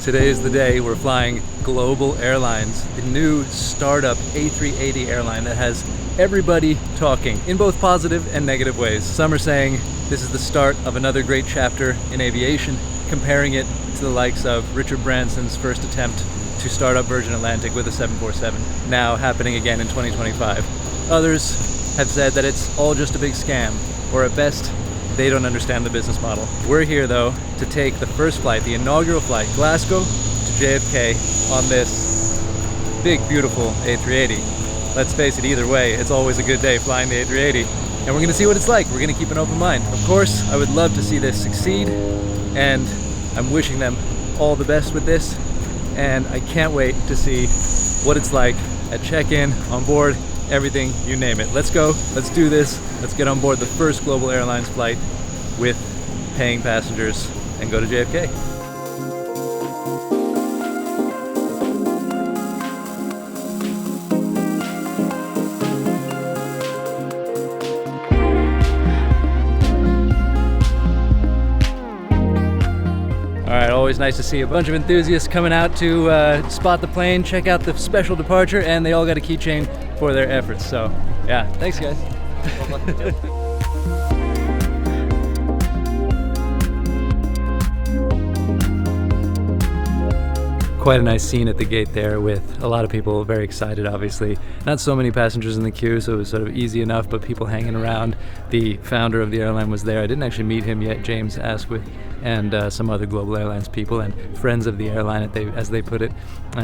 Today is the day we're flying Global Airlines, the new startup A380 airline that has everybody talking in both positive and negative ways. Some are saying this is the start of another great chapter in aviation, comparing it to the likes of Richard Branson's first attempt to start up Virgin Atlantic with a 747, now happening again in 2025. Others have said that it's all just a big scam, or at best, they don't understand the business model. We're here though to take the first flight, the inaugural flight, Glasgow to JFK on this big, beautiful A380. Let's face it, either way, it's always a good day flying the A380. And we're gonna see what it's like. We're gonna keep an open mind. Of course, I would love to see this succeed, and I'm wishing them all the best with this. And I can't wait to see what it's like at check-in, on board, everything, you name it. Let's go, let's do this. Let's get on board the first Global Airlines flight with paying passengers and go to JFK. Alright, always nice to see a bunch of enthusiasts coming out to spot the plane, check out the special departure, and they all got a keychain for their efforts. So, yeah, thanks guys. Quite a nice scene at the gate there, with a lot of people very excited, obviously. Not so many passengers in the queue, so it was sort of easy enough, but people hanging around. The founder of the airline was there. I didn't actually meet him yet, James Asquith, and some other Global Airlines people and friends of the airline, as they put it.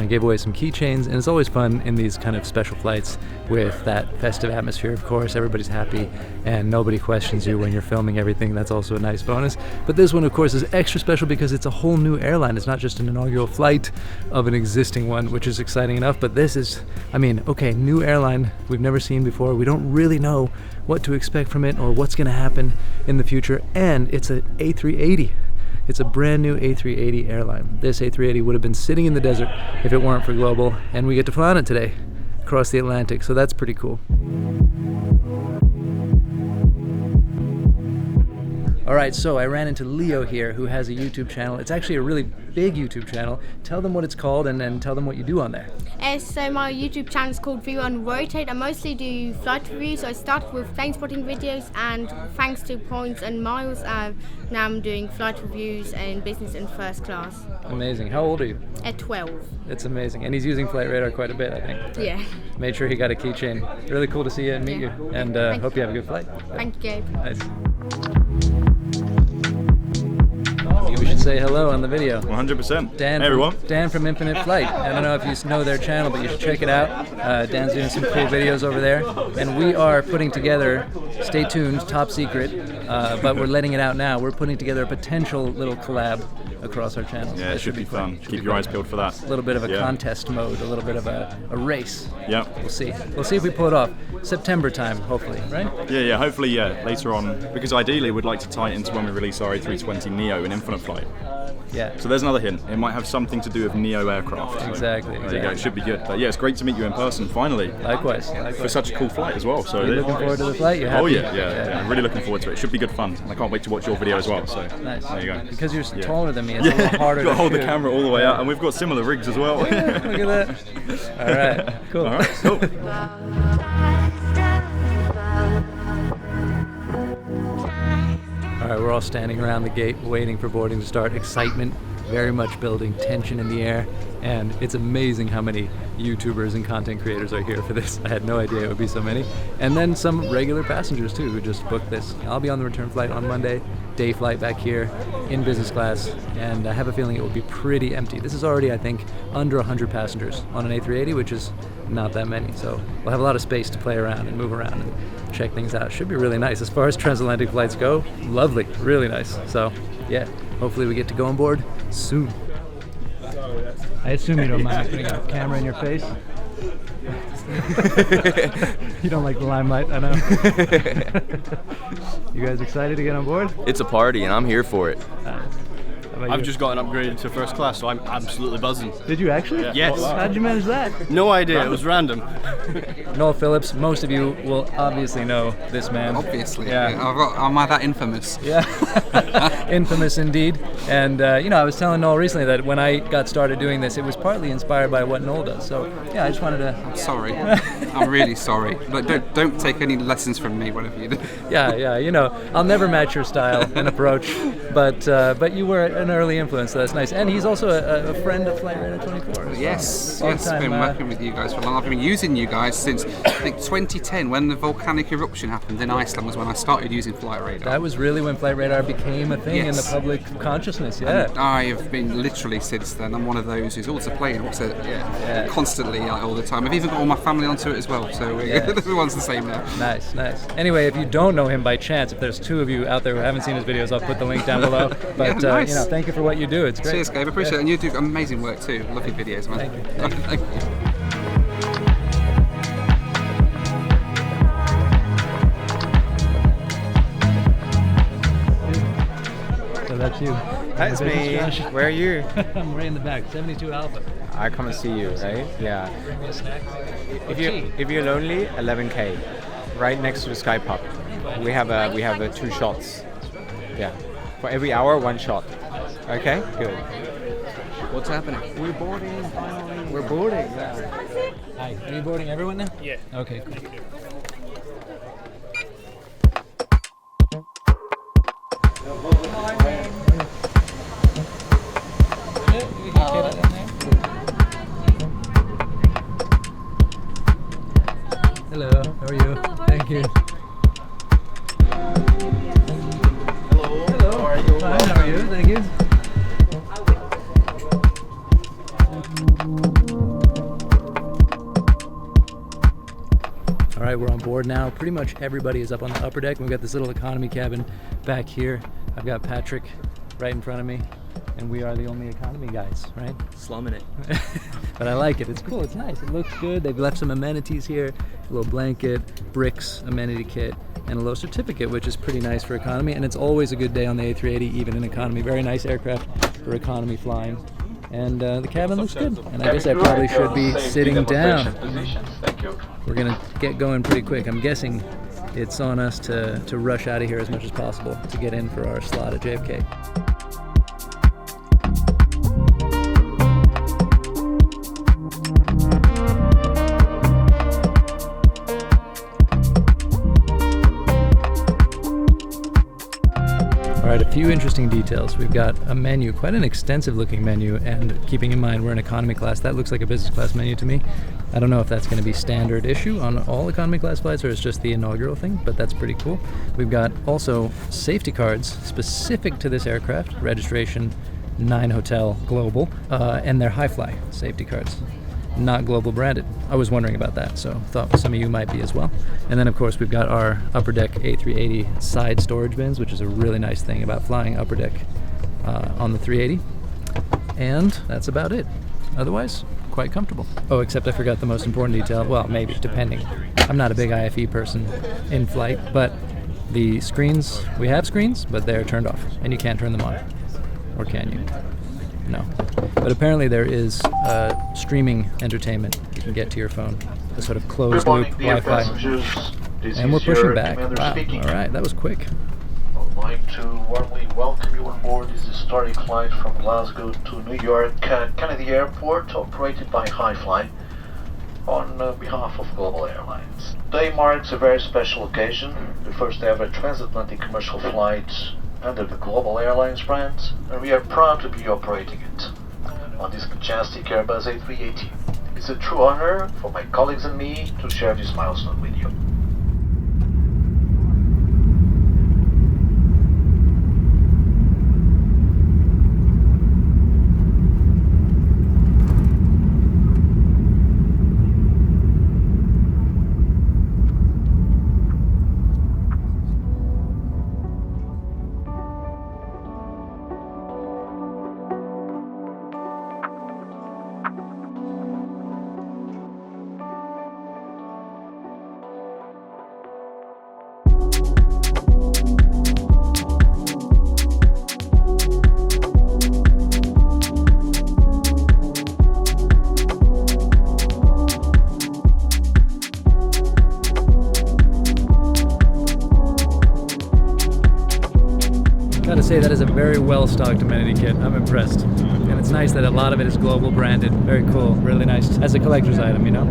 Gave away some keychains, and it's always fun in these kind of special flights with that festive atmosphere. Of course, everybody's happy and nobody questions you when you're filming everything. That's also a nice bonus. But this one, of course, is extra special because it's a whole new airline. It's not just an inaugural flight of an existing one, which is exciting enough, but this is, I mean, okay, new airline we've never seen before. We don't really know what to expect from it or what's going to happen in the future, and it's an A380. It's a brand new A380 airline. This A380 would have been sitting in the desert if it weren't for Global, and we get to fly on it today across the Atlantic, so that's pretty cool. Alright, so I ran into Leo here, who has a YouTube channel. It's actually a really big YouTube channel. Tell them what it's called and then tell them what you do on there. So my YouTube channel is called View and Rotate. I mostly do flight reviews. So I started with plane spotting videos, and thanks to points and miles, now I'm doing flight reviews in business and first class. Amazing. How old are you? At 12. It's amazing. And he's using Flight Radar quite a bit, I think. Yeah. Made sure he got a keychain. Really cool to see you and meet you. And hope you have a good flight. Thank you, Gabe. Nice. We should say hello on the video. 100%. Dan, hey everyone. Dan from Infinite Flight. I don't know if you know their channel, but you should check it out. Dan's doing some cool videos over there. And we are putting together, stay tuned, top secret, but we're letting it out now. We're putting together a potential little collab across our channels. Yeah, it should be fun. Keep your eyes peeled for that. A little bit of a contest mode, a little bit of a race. Yeah. We'll see. We'll see if we pull it off. September time, hopefully, right? Yeah, hopefully, later on. Because ideally, we'd like to tie it into when we release our A320 Neo in Infinite Flight. Yeah. So there's another hint. It might have something to do with Neo aircraft. So Exactly. There you go. It should be good. But yeah, it's great to meet you in person, finally. Likewise. For such a cool flight as well. So Are you looking forward to the flight? You happy? Oh yeah. I'm really looking forward to it. It should be good fun. And I can't wait to watch your video as well. So Nice. there you go. Because you're taller than me, it's a little harder Got to hold the shoot. camera all the way out, and we've got similar rigs as well. Yeah, look at that. All right, cool. All right, cool. All right, we're all standing around the gate waiting for boarding to start. Excitement very much building, tension in the air, and it's amazing how many YouTubers and content creators are here for this. I had no idea it would be so many. And then some regular passengers too who just booked this. I'll be on the return flight on Monday, day flight back here in business class, and I have a feeling it will be pretty empty. This is already, I think, under 100 passengers on an A380, which is not that many. So we'll have a lot of space to play around and move around and check things out. Should be really nice. As far as transatlantic flights go, lovely, really nice. So yeah, hopefully we get to go on board soon. I assume you don't mind putting a camera in your face. You don't like the limelight, I know. You guys excited to get on board? It's a party and I'm here for it. How about I've you? just gotten upgraded to first class, so I'm absolutely buzzing. Did you actually? Yes. How'd you manage that? No idea, it was random. Noel Phillips, most of you will obviously know this man. Obviously, Yeah. Am I that infamous? Yeah, infamous indeed. And I was telling Noel recently that when I got started doing this, it was partly inspired by what Noel does. So yeah, I just wanted to. I'm sorry. I'm really sorry. But don't take any lessons from me, whatever you do. Yeah. I'll never match your style and approach, but you were an early influence, so that's nice. And he's also a friend of Flight Radar 24. As Yes, well. I've been working with you guys for long. I've been using you guys since I think 2010, when the volcanic eruption happened in Iceland, was when I started using Flight Radar. That was really when Flight Radar became a thing in the public consciousness. Yeah. And I have been literally since then. I'm one of those who's also playing, also constantly all the time. I've even got all my family onto it as well, so everyone's the same now. Nice. Anyway, if you don't know him by chance, if there's two of you out there who haven't seen his videos, I'll put the link down below. But nice. thank you for what you do. It's great. Cheers, Gabe. Appreciate it. And you do amazing work too. Love your videos, man. Thank you. So that's you. That's me. Where are you? I'm right in the back, 72 Alpha. I come and see you, right? Yeah. Bring me a snack. If you're lonely, 11K, right next to the Sky Pub. We have two shots. Yeah. For every hour, one shot. Okay. Good. What's happening? We're boarding finally. We're boarding. Yeah. Hi. Are you boarding everyone now? Yeah. Okay. Cool. Hello, how are you? Thank you. Hello, how are you? Fine, how are you? Thank you. All right, we're on board now. Pretty much everybody is up on the upper deck. We've got this little economy cabin back here. I've got Patrick right in front of me, and we are the only economy guys, right? Slumming it. But I like it. It's cool. It's nice. It looks good. They've left some amenities here. A little blanket, bricks, amenity kit, and a low certificate, which is pretty nice for economy. And it's always a good day on the A380, even in economy. Very nice aircraft for economy flying. And the cabin looks good. And I guess I probably should be sitting down. We're gonna get going pretty quick. I'm guessing it's on us to rush out of here as much as possible to get in for our slot at JFK. All right, a few interesting details. We've got a menu, quite an extensive looking menu, and keeping in mind we're in economy class, that looks like a business class menu to me. I don't know if that's going to be standard issue on all economy class flights or it's just the inaugural thing, but that's pretty cool. We've got also safety cards specific to this aircraft, registration 9 Hotel Global, and they're high fly safety cards. Not global branded. I was wondering about that, so thought some of you might be as well. And then of course we've got our upper deck A380 side storage bins, which is a really nice thing about flying upper deck on the 380. And that's about it. Otherwise, quite comfortable. Oh, except I forgot the most important detail. Well, maybe, depending. I'm not a big IFE person in flight, but the screens, we have screens, but they're turned off, and you can't turn them on. Or can you? No. But apparently there is streaming entertainment you can get to your phone. A sort of closed loop Wi-Fi. And we're pushing back. Wow. All right, that was quick. I'd like to warmly welcome you on board this historic flight from Glasgow to New York Kennedy Airport, operated by Hi-Fly on behalf of Global Airlines. Today marks a very special occasion, the first ever transatlantic commercial flight under the Global Airlines brand, and we are proud to be operating it on this majestic Airbus A380. It's a true honor for my colleagues and me to share this milestone with you. Gotta say, that is a very well-stocked amenity kit. I'm impressed. And it's nice that a lot of it is global branded. Very cool. Really nice as a collector's item, you know?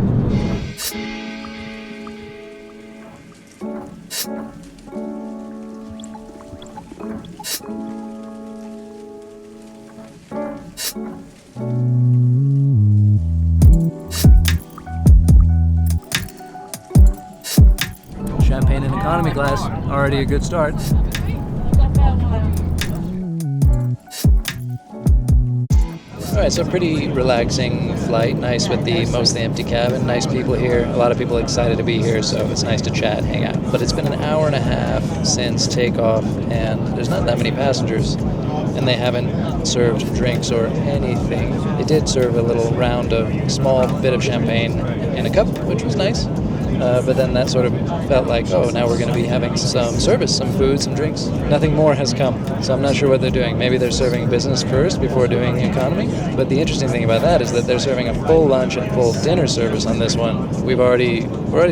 Champagne in economy class, already a good start. Alright, so pretty relaxing flight, nice with the mostly empty cabin, nice people here, a lot of people excited to be here, so it's nice to chat, hang out. But it's been an hour and a half since takeoff, and there's not that many passengers, and they haven't served drinks or anything. They did serve a little round of small bit of champagne in a cup, which was nice. But then that sort of felt like, oh, now we're going to be having some service, some food, some drinks. Nothing more has come, so I'm not sure what they're doing. Maybe they're serving business first before doing economy. But the interesting thing about that is that they're serving a full lunch and full dinner service on this one. We're already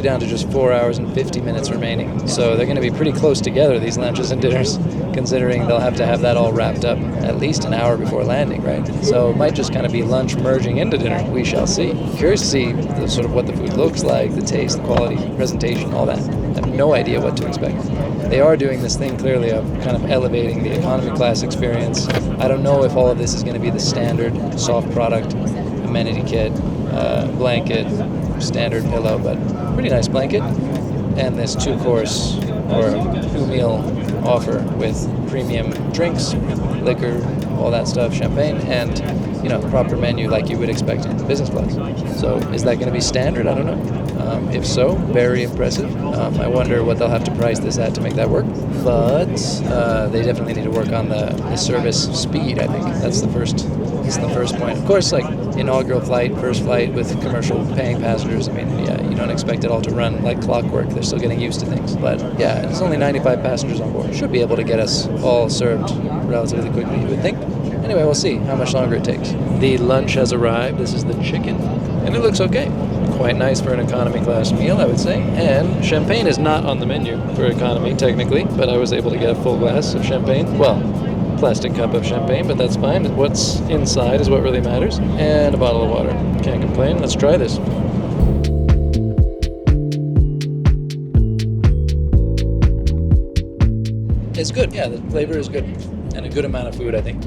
down to just 4 hours and 50 minutes remaining. So they're going to be pretty close together, these lunches and dinners, considering they'll have to have that all wrapped up at least an hour before landing, right? So it might just kind of be lunch merging into dinner. We shall see. Curious to see the, sort of what the food looks like, the taste, the quality, presentation, all that. I have no idea what to expect. They are doing this thing clearly of kind of elevating the economy class experience. I don't know if all of this is going to be the standard soft product, amenity kit, blanket, standard pillow, but pretty nice blanket. And this 2-course or 2-meal offer with premium drinks, liquor, all that stuff, champagne, and proper menu like you would expect in business class. So is that going to be standard? I don't know. If so, very impressive. I wonder what they'll have to price this at to make that work. But they definitely need to work on the service speed, I think. That's the first point. Of course, like inaugural flight, first flight with commercial paying passengers, I mean, yeah, you don't expect it all to run like clockwork. They're still getting used to things. But yeah, there's only 95 passengers on board. Should be able to get us all served relatively quickly, you would think. Anyway, we'll see how much longer it takes. The lunch has arrived. This is the chicken, and it looks okay. Quite nice for an economy class meal, I would say. And champagne is not on the menu for economy, technically, but I was able to get a full glass of champagne. Well, plastic cup of champagne, but that's fine. What's inside is what really matters. And a bottle of water. Can't complain. Let's try this. It's good. Yeah, the flavor is good. And a good amount of food, I think.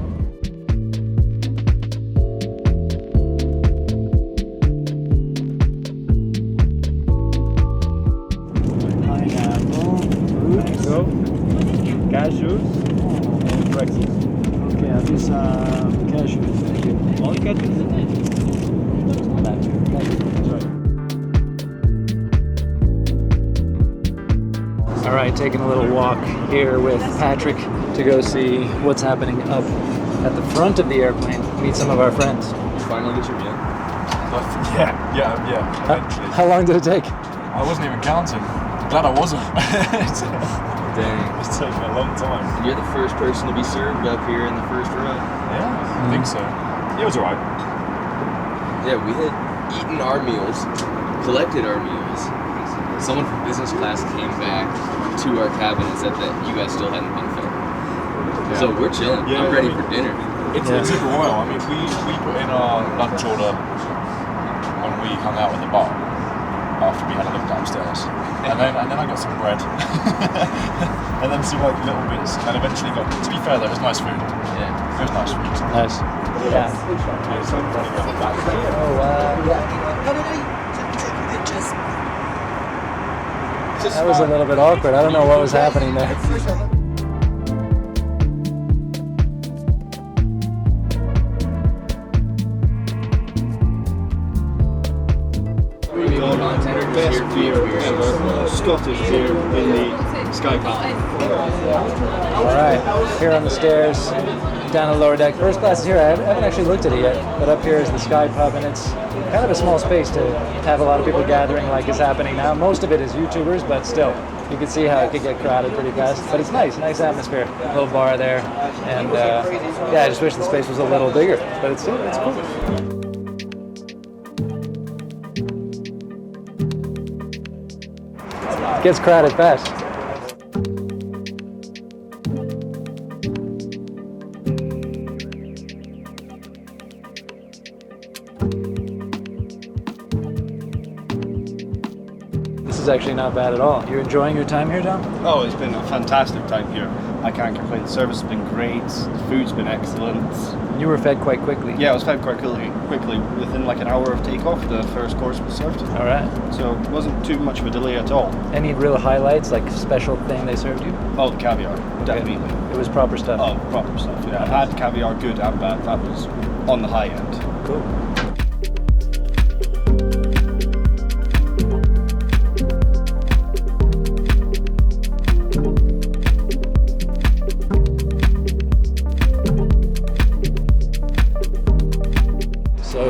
Cashews and pretzels. Okay, I'll do some cashews. Thank you. All cashews? All right, taking a little walk here with Patrick to go see what's happening up at the front of the airplane. Meet some of our friends. Finally get your meal? Yeah, eventually. How long did it take? I wasn't even counting. I'm glad I wasn't. Dang. It's taken a long time. You're the first person to be served up here in the first row. Yeah, I think so. It was alright. Yeah, we had eaten our meals, collected our meals. Someone from business class came back to our cabin and said that you guys still hadn't been fed. Yeah. So we're chilling. I'm ready for dinner. It took a while. I mean, we put in our lunch order when we hung out at the bar after we had a look downstairs. And then I got some bread. And then some like little bits. And eventually got, to be fair though, it was nice food. Yeah. It was nice food. Nice. Yeah. That was a little bit awkward. I don't know what was happening there. Best beer ever, Scottish beer in the Sky Cup. All right, here on the stairs, down the lower deck. First class is here. I haven't actually looked at it yet, but up here is the Sky Pub, and it's kind of a small space to have a lot of people gathering like is happening now. Most of it is YouTubers, but still, you can see how it could get crowded pretty fast. But it's nice atmosphere. Little bar there, and yeah, I just wish the space was a little bigger, but it's cool. Gets crowded fast. is actually not bad at all. You're enjoying your time here, Tom? Oh, it's been a fantastic time here. I can't complain. The service has been great. The food's been excellent. You were fed quite quickly. Yeah, I was fed quite quickly. Within like an hour of takeoff, the first course was served. All right. So it wasn't too much of a delay at all. Any real highlights, like special thing they served you? Oh, the caviar, definitely. It was proper stuff. Oh, proper stuff. Yeah, I've had caviar, good and bad. That was on the high end. Cool.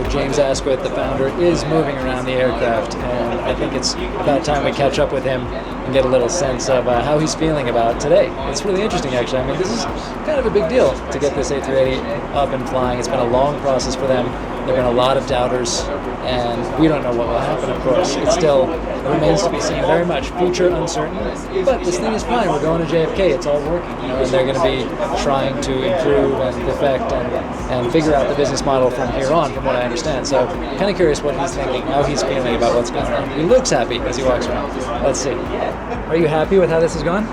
James Asquith, the founder, is moving around the aircraft, and I think it's about time we catch up with him and get a little sense of how he's feeling about today. It's really interesting, actually. I mean, this is kind of a big deal to get this A380 up and flying. It's been a long process for them. There have been a lot of doubters, and we don't know what will happen, of course. It still remains to be seen, very much future uncertain. But this thing is fine. We're going to JFK. It's all working, and they're going to be trying to improve and perfect and figure out the business model from here on, from what I understand. So I'm kind of curious what he's thinking, how he's feeling about what's going on. He looks happy as he walks around. Let's see. Are you happy with how this has gone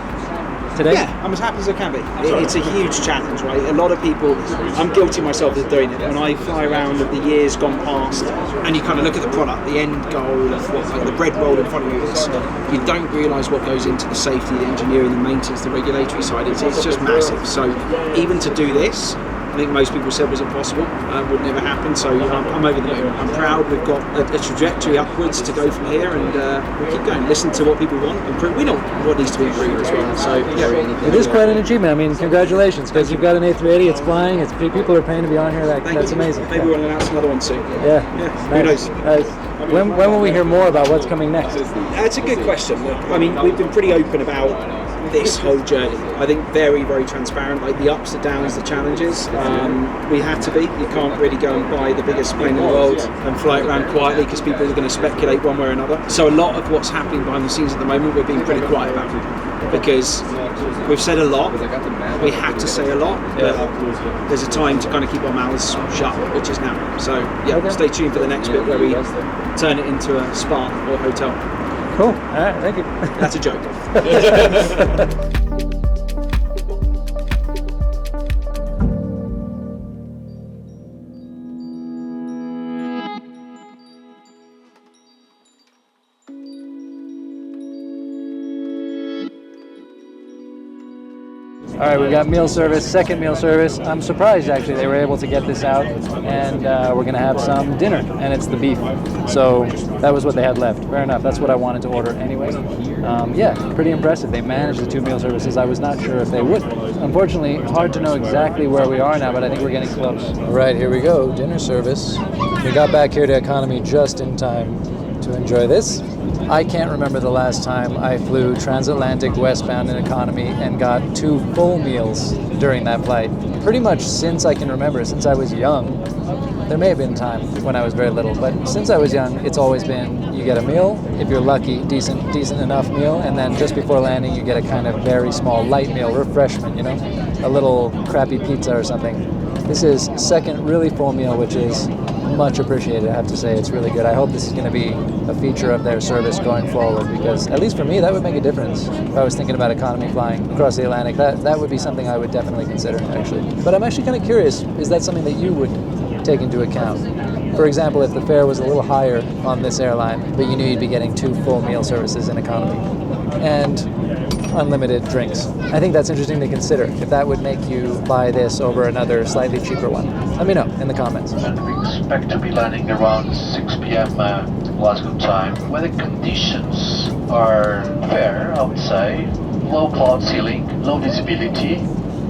today? Yeah, I'm as happy as I can be. It's a huge challenge, right? A lot of people, I'm guilty myself of doing it. When I fly around of the years gone past, and you kind of look at the product, the end goal of what, like the bread roll in front of you is, you don't realise what goes into the safety, the engineering, the maintenance, the regulatory side. It's just massive. So even to do this, I think most people said was impossible, would never happen. So I'm over the moon. I'm proud. We've got a trajectory upwards to go from here, and we'll keep going. Listen to what people want, improve. We know what needs to be improved as well. So yeah, it is quite an achievement. I mean, congratulations, because you've got an A380. It's flying. It's people are paying to be on here. That's amazing. Maybe we'll announce another one soon. Yeah. Who knows? When will we hear more about what's coming next? That's a good question. Look, I mean, we've been pretty open about this whole journey. I think very, very transparent, like the ups, the downs, the challenges. We had to be. You can't really go and buy the biggest plane in the world and fly it around quietly because people are going to speculate one way or another. So a lot of what's happening behind the scenes at the moment we're being pretty quiet about, because we've said a lot, we had to say a lot, but there's a time to kind of keep our mouths shut, which is now. So yeah, stay tuned for the next bit where we turn it into a spa or hotel. Cool. All right, thank you. That's a joke. All right, we got meal service, second meal service. I'm surprised, actually, they were able to get this out, and we're going to have some dinner, and it's the beef. So that was what they had left. Fair enough. That's what I wanted to order anyway. Yeah, pretty impressive. They managed the two meal services. I was not sure if they would. Unfortunately, hard to know exactly where we are now, but I think we're getting close. All right, here we go, dinner service. We got back here to economy just in time to enjoy this. I can't remember the last time I flew transatlantic westbound in economy and got two full meals during that flight. Pretty much since I can remember, since I was young. There may have been time when I was very little, but since I was young, it's always been you get a meal, if you're lucky, decent enough meal, and then just before landing you get a kind of very small light meal, refreshment, you know, a little crappy pizza or something. This is second really full meal, which is much appreciated, I have to say. It's really good. I hope this is going to be a feature of their service going forward, because at least for me that would make a difference. If I was thinking about economy flying across the Atlantic, that would be something I would definitely consider, actually. But I'm actually kind of curious, is that something that you would take into account? For example, if the fare was a little higher on this airline, but you knew you'd be getting two full meal services in economy and unlimited drinks. I think that's interesting to consider, if that would make you buy this over another slightly cheaper one. Let me know in the comments. And we expect to be landing around 6 p.m. Glasgow time. Weather conditions are fair, I would say. Low cloud ceiling, low visibility,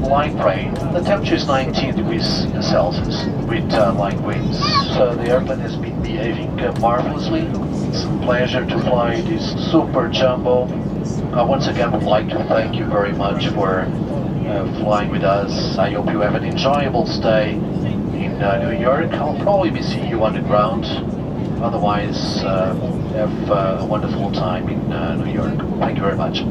light rain. The temperature is 19 degrees Celsius with light winds. So the airplane has been behaving marvelously. It's a pleasure to fly this super jumbo. I once again would like to thank you very much for flying with us. I hope you have an enjoyable stay in New York. I'll probably be seeing you on the ground. Otherwise, have a wonderful time in New York. Thank you very much.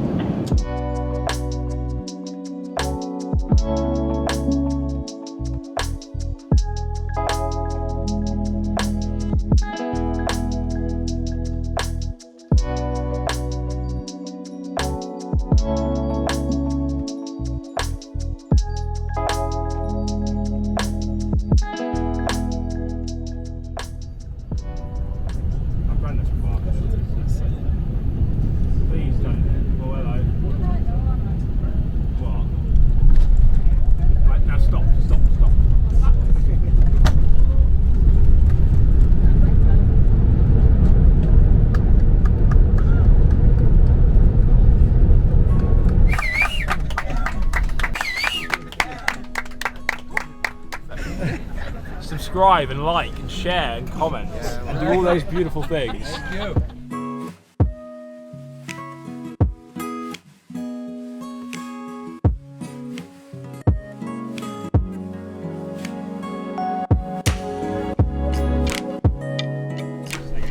subscribe and like and share and comment and do all those beautiful things. Thank you.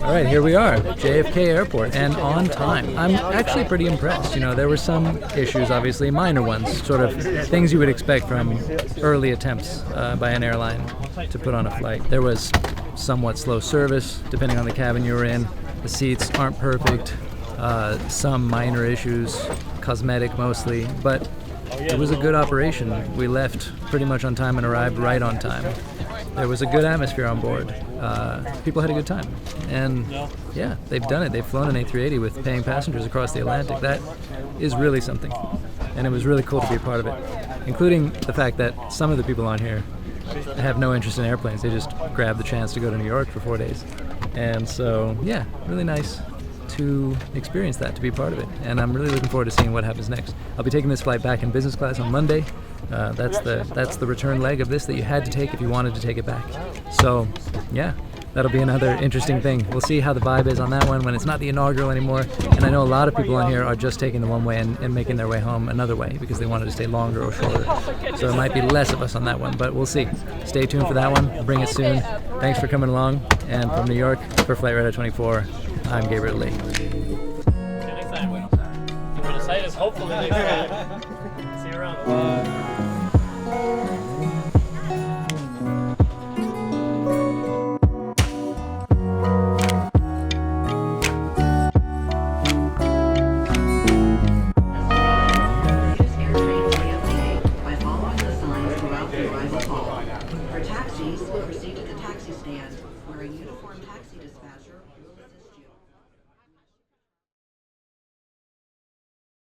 All right, here we are, JFK Airport, and on time. I'm actually pretty impressed. You know, there were some issues, obviously, minor ones, sort of things you would expect from early attempts by an airline to put on a flight. There was somewhat slow service, depending on the cabin you were in. The seats aren't perfect. Some minor issues, cosmetic mostly, but it was a good operation. We left pretty much on time and arrived right on time. There was a good atmosphere on board. People had a good time. And yeah, they've done it. They've flown an A380 with paying passengers across the Atlantic. That is really something. And it was really cool to be a part of it, including the fact that some of the people on here have no interest in airplanes. They just grabbed the chance to go to New York for 4 days. And so, yeah, really nice to experience that, to be part of it. And I'm really looking forward to seeing what happens next. I'll be taking this flight back in business class on Monday. That's the return leg of this that you had to take if you wanted to take it back. So, yeah, that'll be another interesting thing. We'll see how the vibe is on that one when it's not the inaugural anymore. And I know a lot of people on here are just taking the one way and making their way home another way because they wanted to stay longer or shorter. So it might be less of us on that one, but we'll see. Stay tuned for that one. We'll bring it soon. Thanks for coming along. And from New York, for Flight Radar 24, I'm Gabriel Lee. Hopefully next time. See you around.